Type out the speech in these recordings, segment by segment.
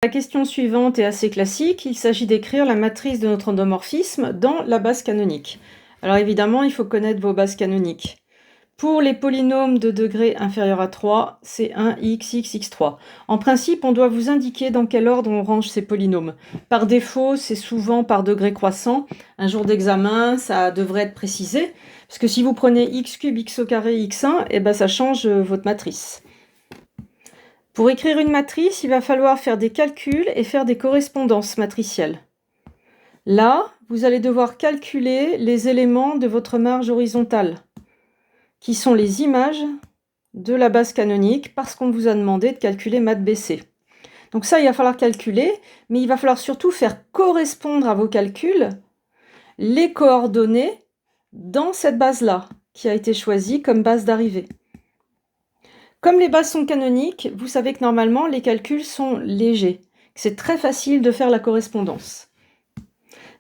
La question suivante est assez classique, il s'agit d'écrire la matrice de notre endomorphisme dans la base canonique. Alors évidemment, il faut connaître vos bases canoniques. Pour les polynômes de degré inférieur à 3, c'est 1x, x3. En principe, on doit vous indiquer dans quel ordre on range ces polynômes. Par défaut, c'est souvent par degré croissant. Un jour d'examen, ça devrait être précisé, parce que si vous prenez x cube, x au carré, x1, eh ben ça change votre matrice. Pour écrire une matrice, il va falloir faire des calculs et faire des correspondances matricielles. Là, vous allez devoir calculer les éléments de votre marge horizontale, qui sont les images de la base canonique, parce qu'on vous a demandé de calculer math BC. Donc ça, il va falloir calculer, mais il va falloir surtout faire correspondre à vos calculs les coordonnées dans cette base-là, qui a été choisie comme base d'arrivée. Comme les bases sont canoniques, vous savez que normalement les calculs sont légers. C'est très facile de faire la correspondance.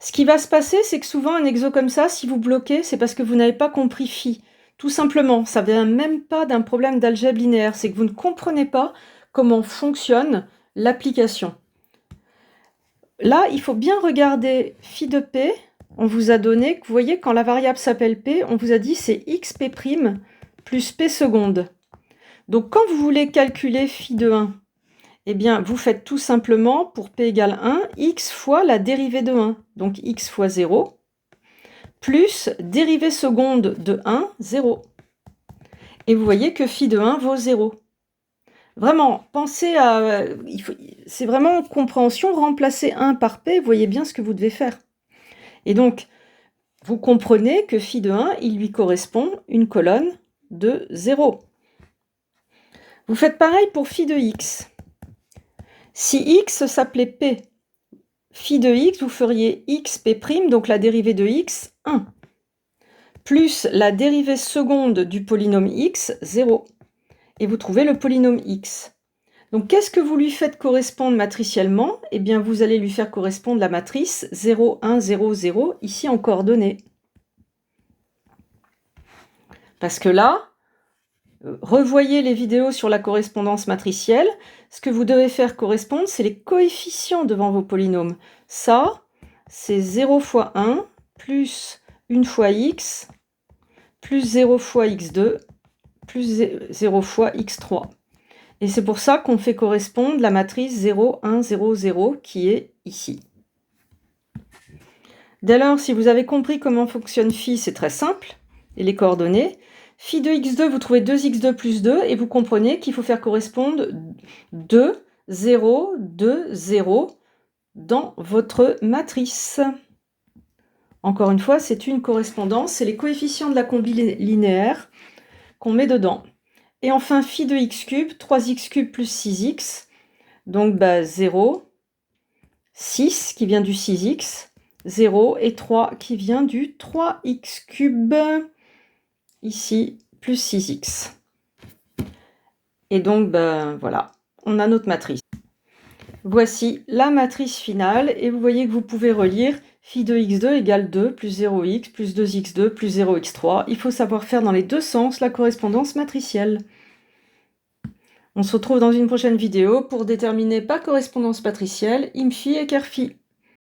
Ce qui va se passer, c'est que souvent un exo comme ça, si vous bloquez, c'est parce que vous n'avez pas compris phi. Tout simplement, ça ne vient même pas d'un problème d'algèbre linéaire, c'est que vous ne comprenez pas comment fonctionne l'application. Là, il faut bien regarder phi de p. On vous a donné, vous voyez, quand la variable s'appelle p, on vous a dit c'est xp' plus p seconde. Donc, quand vous voulez calculer phi de 1, eh bien, vous faites tout simplement, pour p égale 1, x fois la dérivée de 1, donc x fois 0, plus dérivée seconde de 1, 0. Et vous voyez que phi de 1 vaut 0. Vraiment, pensez à... c'est vraiment compréhension, remplacer 1 par p, vous voyez bien ce que vous devez faire. Et donc, vous comprenez que phi de 1, il lui correspond une colonne de 0. Vous faites pareil pour phi de x. Si x s'appelait p, phi de x, vous feriez xp', donc la dérivée de x, 1, plus la dérivée seconde du polynôme x, 0. Et vous trouvez le polynôme x. Donc qu'est-ce que vous lui faites correspondre matriciellement? Eh bien, vous allez lui faire correspondre la matrice 0, 1, 0, 0, ici en coordonnées. Parce que là, revoyez les vidéos sur la correspondance matricielle. Ce que vous devez faire correspondre, c'est les coefficients devant vos polynômes. Ça, c'est 0 fois 1, plus 1 fois x, plus 0 fois x2, plus 0 fois x3. Et c'est pour ça qu'on fait correspondre la matrice 0, 1, 0, 0, qui est ici. Dès lors, si vous avez compris comment fonctionne phi, c'est très simple, et les coordonnées. Phi de x2, vous trouvez 2x2 plus 2, et vous comprenez qu'il faut faire correspondre 2, 0, 2, 0 dans votre matrice. Encore une fois, c'est une correspondance, c'est les coefficients de la combi linéaire qu'on met dedans. Et enfin, phi de x cube, 3x cube plus 6x, donc 0, 6 qui vient du 6x, 0 et 3 qui vient du 3x cube, ici, plus 6x. Et donc, voilà, on a notre matrice. Voici la matrice finale, et vous voyez que vous pouvez relire phi de x2 égale 2 plus 0x plus 2x2 plus 0x3. Il faut savoir faire dans les deux sens la correspondance matricielle. On se retrouve dans une prochaine vidéo pour déterminer par correspondance matricielle IMPHI et CARPHI.